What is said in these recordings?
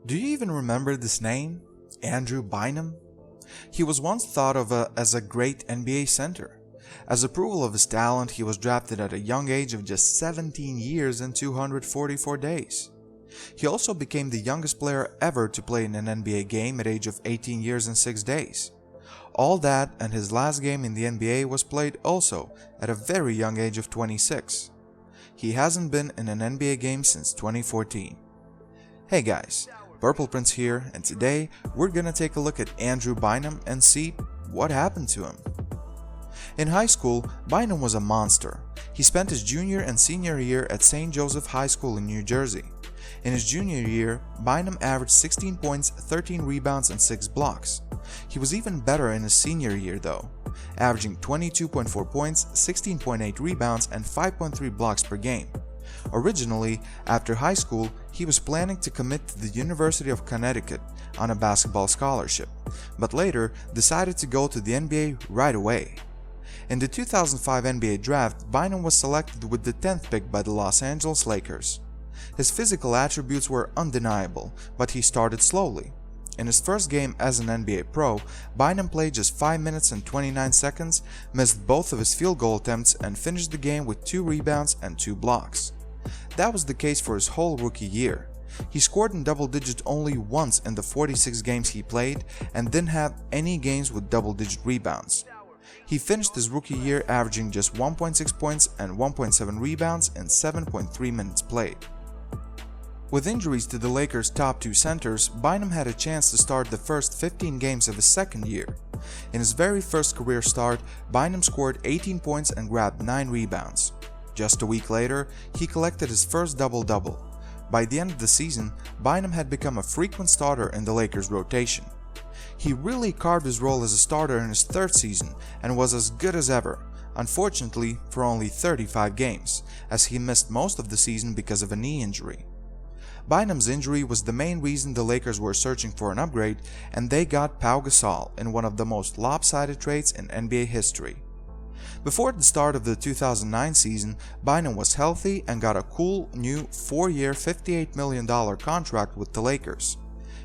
Do you even remember this name? Andrew Bynum? He was once thought of as a great NBA center. As approval of his talent, he was drafted at a young age of just 17 years and 244 days. He also became the youngest player ever to play in an NBA game at age of 18 years and 6 days. All that, and his last game in the NBA was played also at a very young age of 26. He hasn't been in an NBA game since 2014. Hey guys, Purple Prince here, and today we're gonna take a look at Andrew Bynum and see what happened to him. In high school, Bynum was a monster. He spent his junior and senior year at St. Joseph High School in New Jersey. In his junior year, Bynum averaged 16 points, 13 rebounds, and 6 blocks. He was even better in his senior year though, averaging 22.4 points, 16.8 rebounds, and 5.3 blocks per game. Originally, after high school, he was planning to commit to the University of Connecticut on a basketball scholarship, but later decided to go to the NBA right away. In the 2005 NBA draft, Bynum was selected with the 10th pick by the Los Angeles Lakers. His physical attributes were undeniable, but he started slowly. In his first game as an NBA pro, Bynum played just 5 minutes and 29 seconds, missed both of his field goal attempts, and finished the game with 2 rebounds and 2 blocks. That was the case for his whole rookie year. He scored in double digits only once in the 46 games he played and didn't have any games with double-digit rebounds. He finished his rookie year averaging just 1.6 points and 1.7 rebounds in 7.3 minutes played. With injuries to the Lakers' top 2 centers, Bynum had a chance to start the first 15 games of his second year. In his very first career start, Bynum scored 18 points and grabbed 9 rebounds. Just a week later, he collected his first double-double. By the end of the season, Bynum had become a frequent starter in the Lakers' rotation. He really carved his role as a starter in his third season and was as good as ever, unfortunately for only 35 games, as he missed most of the season because of a knee injury. Bynum's injury was the main reason the Lakers were searching for an upgrade, and they got Pau Gasol in one of the most lopsided trades in NBA history. Before the start of the 2009 season, Bynum was healthy and got a cool new 4-year $58 million contract with the Lakers.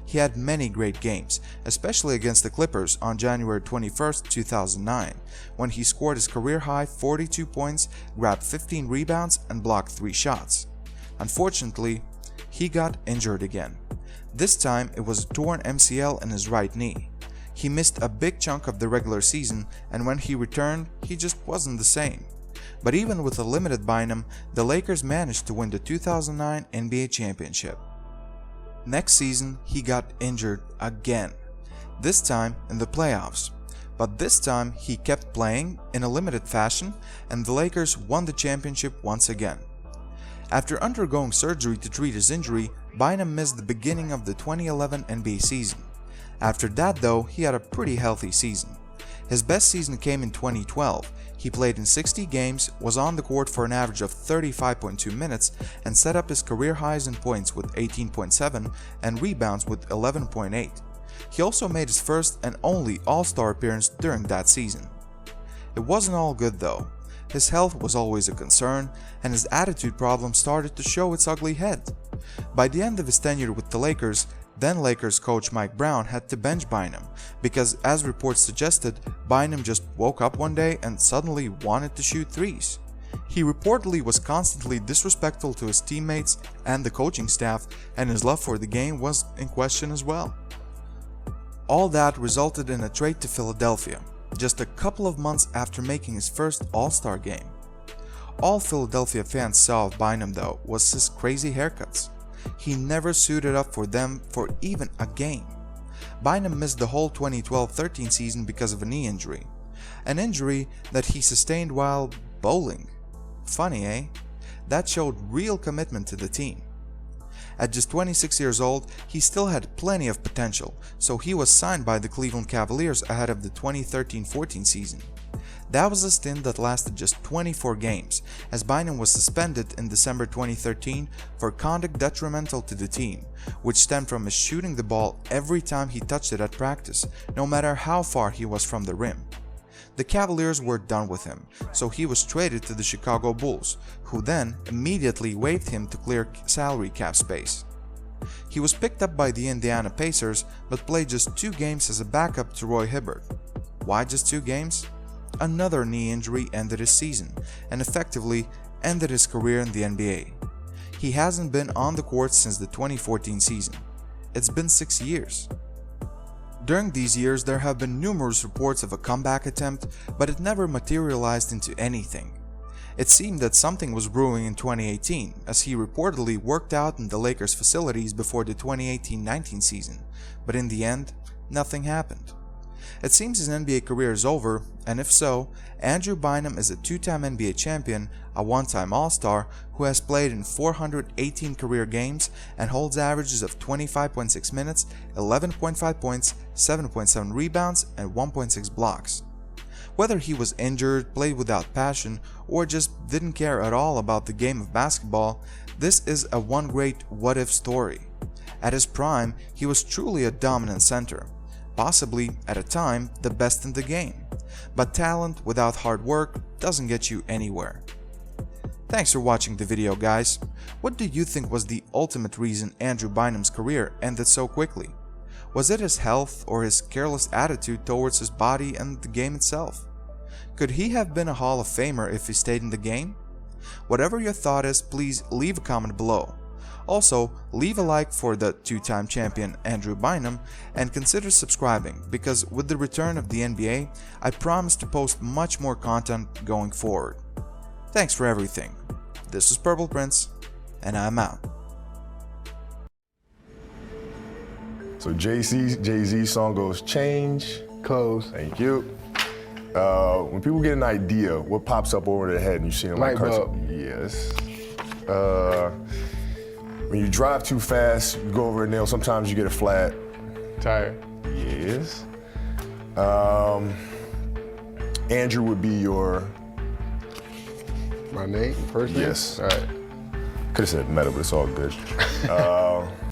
He had many great games, especially against the Clippers on January 21, 2009, when he scored his career-high 42 points, grabbed 15 rebounds, and blocked 3 shots. Unfortunately, he got injured again. This time it was a torn MCL in his right knee. He missed a big chunk of the regular season, and when he returned, he just wasn't the same. But even with a limited Bynum, the Lakers managed to win the 2009 NBA championship. Next season, he got injured again, this time in the playoffs. But this time he kept playing in a limited fashion, and the Lakers won the championship once again. After undergoing surgery to treat his injury, Bynum missed the beginning of the 2011 NBA season. After that though, he had a pretty healthy season. His best season came in 2012. He played in 60 games, was on the court for an average of 35.2 minutes, and set up his career highs in points with 18.7 and rebounds with 11.8. He also made his first and only All-Star appearance during that season. It wasn't all good though. His health was always a concern, and his attitude problem started to show its ugly head. By the end of his tenure with the Lakers, then Lakers coach Mike Brown had to bench Bynum because, as reports suggested, Bynum just woke up one day and suddenly wanted to shoot threes. He reportedly was constantly disrespectful to his teammates and the coaching staff, and his love for the game was in question as well. All that resulted in a trade to Philadelphia, just a couple of months after making his first All-Star game. All Philadelphia fans saw of Bynum though was his crazy haircuts. He never suited up for them for even a game. Bynum missed the whole 2012-13 season because of a knee injury. An injury that he sustained while bowling. Funny, eh? That showed real commitment to the team. At just 26 years old, he still had plenty of potential, so he was signed by the Cleveland Cavaliers ahead of the 2013-14 season. That was a stint that lasted just 24 games, as Bynum was suspended in December 2013 for conduct detrimental to the team, which stemmed from his shooting the ball every time he touched it at practice, no matter how far he was from the rim. The Cavaliers were done with him, so he was traded to the Chicago Bulls, who then immediately waived him to clear salary cap space. He was picked up by the Indiana Pacers but played just 2 games as a backup to Roy Hibbert. Why just 2 games? Another knee injury ended his season and effectively ended his career in the NBA. He hasn't been on the court since the 2014 season. It's been 6 years. During these years, there have been numerous reports of a comeback attempt, but it never materialized into anything. It seemed that something was brewing in 2018, as he reportedly worked out in the Lakers' facilities before the 2018-19 season, but in the end, nothing happened. It seems his NBA career is over, and if so, Andrew Bynum is a 2-time NBA champion, a 1-time All-Star who has played in 418 career games and holds averages of 25.6 minutes, 11.5 points, 7.7 rebounds, and 1.6 blocks. Whether he was injured, played without passion, or just didn't care at all about the game of basketball, this is a one great what-if story. At his prime, he was truly a dominant center, possibly, at a time, the best in the game. But talent without hard work doesn't get you anywhere. Thanks for watching the video, guys. What do you think was the ultimate reason Andrew Bynum's career ended so quickly? Was it his health or his careless attitude towards his body and the game itself? Could he have been a Hall of Famer if he stayed in the game? Whatever your thought is, please leave a comment below. Also, leave a like for the 2-time champion Andrew Bynum and consider subscribing, because with the return of the NBA, I promise to post much more content going forward. Thanks for everything. This is Purple Prince, and I'm out. So Jay-Z's song goes, change clothes. Thank you. When people get an idea, what pops up over their head and you see them like cartoon? Yes. When you drive too fast, you go over a nail, sometimes you get a flat tire. Yes. Andrew would be your... My name? First name? Yes. All right. Could have said meta, but it's all good.